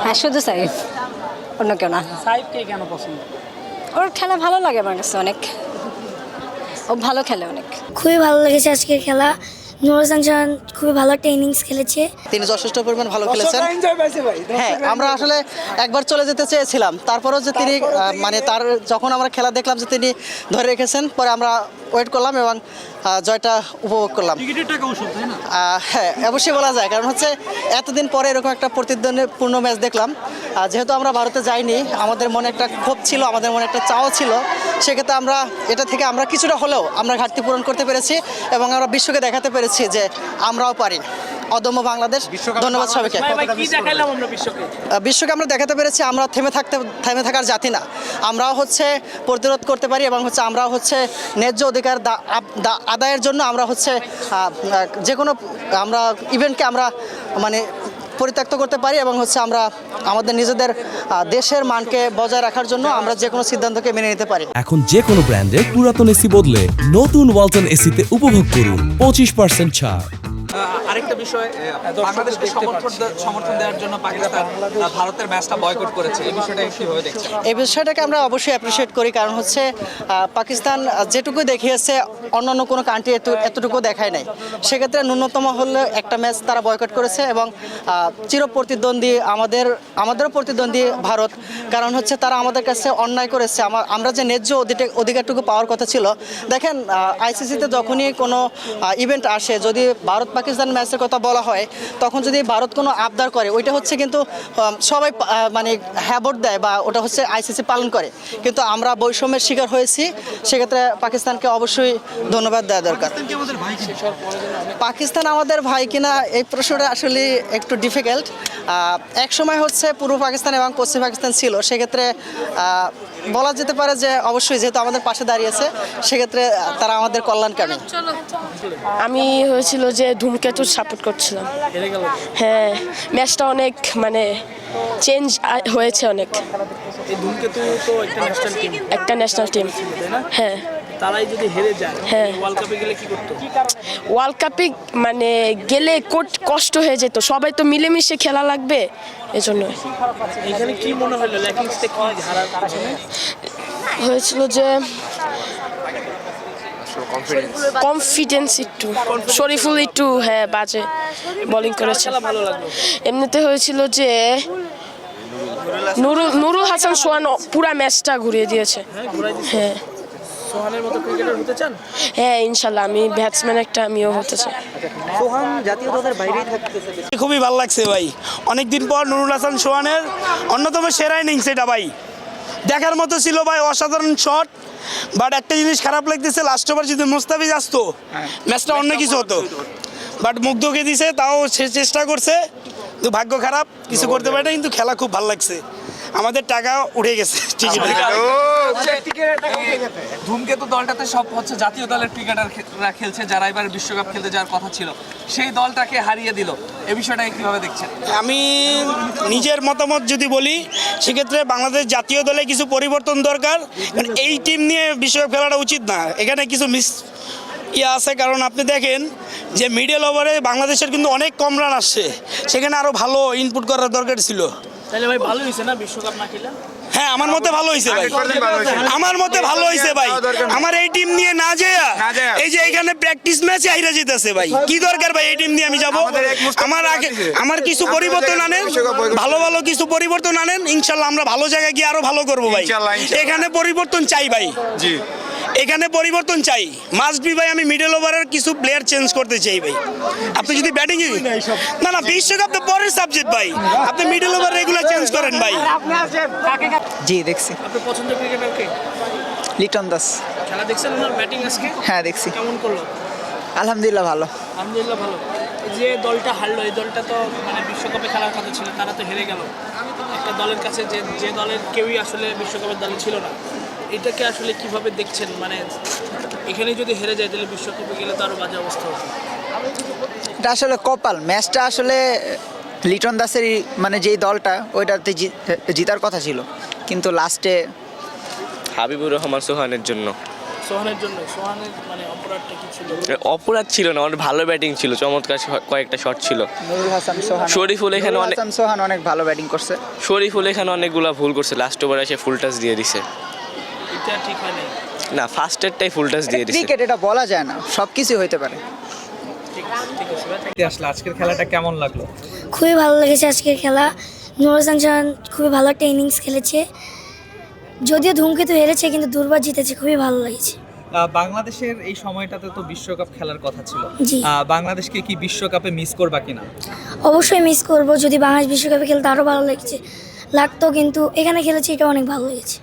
হ্যাঁ, শুধু সাইফ, অন্য কেউ না। সাইফকে কেন পছন্দ? ওর খেলা ভালো লাগে আমার কাছে অনেক, ও ভালো খেলে অনেক। খুবই ভালো লেগেছে আজকের খেলা। নুরুল হাসান সোহান খুবই ভালো একটা ইনিংস খেলেছে। তিনি যথেষ্ট পরিমাণ ভালো খেলেছেন। হ্যাঁ, আমরা আসলে একবার চলে যেতে চেয়েছিলাম, তারপরেও যে তিনি মানে তার যখন আমরা খেলা দেখলাম যে তিনি ধরে রেখেছেন, পরে আমরা ওয়েট করলাম এবং জয়টা উপভোগ করলাম। হ্যাঁ, অবশ্যই বলা যায়, কারণ হচ্ছে এতদিন পরে এরকম একটা প্রতিদ্বন্দ্বিপূর্ণ ম্যাচ দেখলাম। যেহেতু আমরা ভারতে যাইনি, আমাদের মনে একটা ক্ষোভ ছিল, আমাদের মনে একটা চাওয়া ছিল, সেক্ষেত্রে আমরা এটা থেকে আমরা কিছুটা হলেও আমরা ঘাটতি পূরণ করতে পেরেছি এবং আমরা বিশ্বকে দেখাতে পেরেছি যে আমরাও পারি। অদম্য বাংলাদেশ। ধন্যবাদ সবাইকে। বিশ্বকে আমরা দেখাতে পেরেছি আমরা থেমে থাকার জাতি না, আমরাও হচ্ছে প্রতিরোধ করতে পারি এবং হচ্ছে আমরাও হচ্ছে ন্যায্য অধিকার আদায়ের জন্য আমরা হচ্ছে যে কোনো আমরা ইভেন্টকে আমরা মানে পরিত্যক্ত করতে পারি এবং হচ্ছে আমরা আমাদের নিজেদের দেশের মানকে বজায় রাখার জন্য আমরা যে কোনো সিদ্ধান্তকে মেনে নিতে পারি। এখন যে কোনো ব্র্যান্ডের পুরাতন এসি বদলে নতুন ওয়ালটন এসিতে উপভোগ করুন 25% ছাড়। আরেকটা বিষয়, বাংলাদেশকে সমর্থন দেওয়ার জন্য পাকিস্তান ভারতের ম্যাচটা বয়কট করেছে, এই বিষয়টা কিভাবে দেখছেন? এই বিষয়টাকে আমরা অবশ্যই অ্যাপ্রিসিয়েট করি, কারণ হচ্ছে পাকিস্তান যেটুকু দেখিয়েছে অন্যান্য কোনো কান্ট্রি এতটুকু দেখায় নাই। সেক্ষেত্রে ন্যূনতম হলে একটা ম্যাচ তারা বয়কট করেছে এবং চির প্রতিদ্বন্দ্বী আমাদেরও প্রতিদ্বন্দ্বী ভারত, কারণ হচ্ছে তারা আমাদের কাছে অন্যায় করেছে। আমরা যে ন্যায্য অধিকারটুকু পাওয়ার কথা ছিল, দেখেন আইসিসিতে যখনই কোনো ইভেন্ট আসে, যদি ভারত পাকিস্তান ম্যাচের কথা বলা হয়, তখন যদি ভারত কোনো আবদার করে, ওইটা হচ্ছে কিন্তু সবাই মানে হ্যাঁ ভোট দেয় বা ওটা হচ্ছে আইসিসি পালন করে, কিন্তু আমরা বৈষম্যের শিকার হয়েছি। সেক্ষেত্রে পাকিস্তানকে অবশ্যই ধন্যবাদ দেওয়া দরকার। পাকিস্তান আমাদের ভাই কিনা এই প্রশ্নটা আসলে একটু ডিফিকাল্ট। এক সময় হচ্ছে পূর্ব পাকিস্তান এবং পশ্চিম পাকিস্তান ছিল, সেক্ষেত্রে বলা যেতে পারে যে অবশ্যই যেহেতু আমাদের পাশে দাঁড়িয়েছে, সেক্ষেত্রে তারা আমাদের কল্যাণকামী। আমি হয়েছিল যে ধূমকেতু সাপোর্ট করছিলাম। হ্যাঁ, ম্যাচটা অনেক মানে চেঞ্জ হয়েছে অনেক। এই ধূমকেতু তো একটা ন্যাশনাল টিম, হ্যাঁ, তারাই যদি হেরে যায়, হ্যাঁ, ওয়ার্ল্ড কাপে গেলে কি করতো? ওয়ার্ল্ড কাপে মানে গেলে কষ্ট হয়ে যেত, সবাই তো মিলেমিশে খেলা লাগবে, এজন্য। এখানে কি মনে হলো ল্যাকিংসটা কি হারার পিছনে? হয়েছিল যে কনফিডেন্স একটু, শরীফুল একটু হ্যাঁ বাজে বোলিং করেছে। ভালো লাগলো। এমনিতে হয়েছিল যে নুরুল হাসান সোহান পুরা ম্যাচটা ঘুরিয়ে দিয়েছে। হ্যাঁ, সোহানের মতো ক্রিকেটার হতে চান? হ্যাঁ, ইনশাল্লাহ আমি ব্যাটসম্যান একটা আমিও হতে চাই। সোহান জাতীয় দলের বাইরেই থাকতেছে। খুবই ভালো লাগছে ভাই, অনেকদিন পর নুরুল হাসান সোহানের অন্যতম সেরা ইনিংস এটা ভাই, দেখার মতো ছিল ভাই, অসাধারণ শট। বাট একটা জিনিস খারাপ লাগতেছে, লাস্ট ওভার যদি মুস্তাফিজ আসতো ম্যাচটা অন্য কিছু হতো, বাট মুগ্ধকে দিছে, তাও সে চেষ্টা করছে, কিন্তু ভাগ্য খারাপ, কিছু করতে পারে না। কিন্তু খেলা খুব ভালো লাগছে, আমাদের টাকা উঠে গেছে। ধূমকেতু দলটাতে সব হচ্ছে জাতীয় দলের ক্রিকেটাররা খেলছে, যারা এবার বিশ্বকাপ খেলতে যাওয়ার কথা ছিল, সেই দলটাকে হারিয়ে দিল, এই বিষয়টাকে কিভাবে দেখছেন? আমি নিজের মতামত যদি বলি, সেক্ষেত্রে বাংলাদেশ জাতীয় দলে কিছু পরিবর্তন দরকার, কারণ এই টিম নিয়ে বিশ্বকাপ খেলাটা উচিত না। এখানে কিছু আছে, কারণ আপনি দেখেন যে মিডল ওভারে বাংলাদেশের কিন্তু অনেক কম রান আসছে, সেখানে আরও ভালো ইনপুট করার দরকার ছিল। তাহলে ভাই ভালো হয়েছে না বিশ্বকাপ না খেলে? হ্যাঁ, আমার মতে ভালো হয়েছে ভাই, আমার মতে ভালো হয়েছে ভাই। আমার এই টিম নিয়ে না যায়, এই যে এখানে প্র্যাকটিস ম্যাচে আইরা যেতেছে ভাই, কি দরকার ভাই এই টিম নিয়ে আমি যাবো? আমার কিছু পরিবর্তন আনেন, ভালো ভালো কিছু পরিবর্তন আনেন, ইনশাল্লাহ আমরা ভালো জায়গায় গিয়ে আরো ভালো করবো ভাই। এখানে পরিবর্তন চাই ভাই, এখানে পরিবর্তন চাই, মাস্ট বি ভাই। আমি মিডল ওভারের কিছু প্লেয়ার চেঞ্জ করতে চাই ভাই। আপনি যদি ব্যাটিং না বিশ্বকাপ তো পরের সাবজেক্ট ভাই, আপনি মিডল ওভার রেগুলার চেঞ্জ করেন ভাই। জি দেখছি। আপনার পছন্দের ক্রিকেটার কে? লিটন দাস। খেলা দেখছেন ওনার ব্যাটিং আজকে? হ্যাঁ দেখছি। কেমন করলো? আলহামদুলিল্লাহ ভালো। আলহামদুলিল্লাহ ভালো। যে দলটা হারলো, এই দলটা তো মানে বিশ্বকাপে খেলার কথা ছিল, তারা তো হেরে গেল একটা দলের কাছে, যে দলের কেউই আসলে বিশ্বকাপের দলে ছিল না। এটাকে আসলে কিভাবে দেখছেন? মানে এখানে যদি হেরে যায় তাহলে বিশ্বকাপে গেলে তো আরও বাজে অবস্থা হবে। এটা আসলে কপাল, ম্যাচটা আসলে লিটন দাসের মানে যেই দলটা ওইটাতে জিতার কথা ছিল, কিন্তু লাস্টে হাবিবুর রহমান সোহানের জন্য। সোহানের জন্য সোহানের মানে অপরাধটা কি ছিল? অপরাধ ছিল না, অনেক ভালো ব্যাটিং ছিল, চমৎকার কয়েকটা শট ছিল। নুরুল হাসান সোহান শরীফুল এখানে নুরুল অনেক হাসান সোহান অনেক ভালো ব্যাটিং করছে। শরীফুল এখানে অনেকগুলা ভুল করছে, লাস্ট ওভারে এসে ফুল টাচ দিয়ে দিছে। এটা ঠিক হয় নাই। না, ফার্স্টেরটাই ফুল টাচ দিয়ে দিছে। ক্রিকেট এটা বলা যায় না, সব কিছু হইতে পারে। আসলে আজকের খেলাটা কেমন লাগলো? খুবই ভালো লেগেছে আজকের খেলা। নুরুল হাসান সোহান খুবই ভালো একটা ইনিংস খেলেছে। যদিও ধূমকেতু হেরেছে কিন্তু দুর্বার জিতেছে, খুবই ভালো লেগেছে। বাংলাদেশের এই সময়টাতে তো বিশ্বকাপ খেলার কথা ছিল। জি। বাংলাদেশকে কি বিশ্বকাপে মিস করবা কিনা? অবশ্যই মিস করব, যদি বাংলাদেশ বিশ্বকাপে খেলতে আরও ভালো লাগতো, কিন্তু এখানে খেলেছে এটা অনেক ভালো লেগেছে।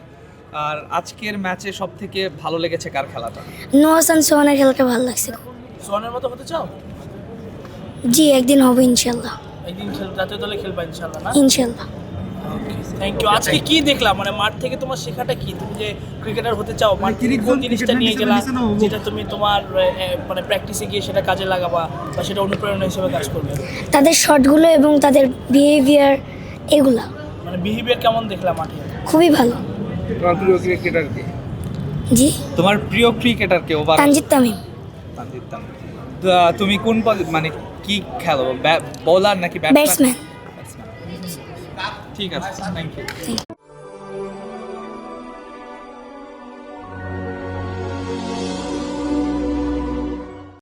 আর আজকের ম্যাচে সব থেকে ভালো লেগেছে কার খেলাটা? নুরুল হাসান সোহানের খেলাটা ভালো লাগছে। সোহানের মতো হতে চাও? জি, একদিন হবে ইনশাল্লাহ। একদিন জাতীয় দলে খেলবা ইনশাআল্লাহ না? ইনশাল্লাহ। Thank you. আজকে কি দেখলাম, মানে মাঠ থেকে তোমার শেখাটা কি? তুমি যে ক্রিকেটার হতে চাও, মাঠ থেকে কোন জিনিসটা নিয়ে গেলা যেটা তুমি তোমার মানে প্র্যাকটিসে গিয়ে সেটা কাজে লাগাবা বা সেটা অনুপ্রেরণা হিসেবে কাজ করবে? তাদের শটগুলো এবং তাদের বিহেভিয়ার, এগুলা মানে বিহেভিয়ার কেমন দেখলাম মাঠে? খুবই ভালো। তোমার প্রিয় ক্রিকেটার কে? জি, তোমার প্রিয় ক্রিকেটার কে? ওভার তানজিদ তামিম। তুমি কোন মানে কি খেলো, বোলার নাকি ব্যাটসম্যান। ঠিক আছে, থ্যাংক ইউ।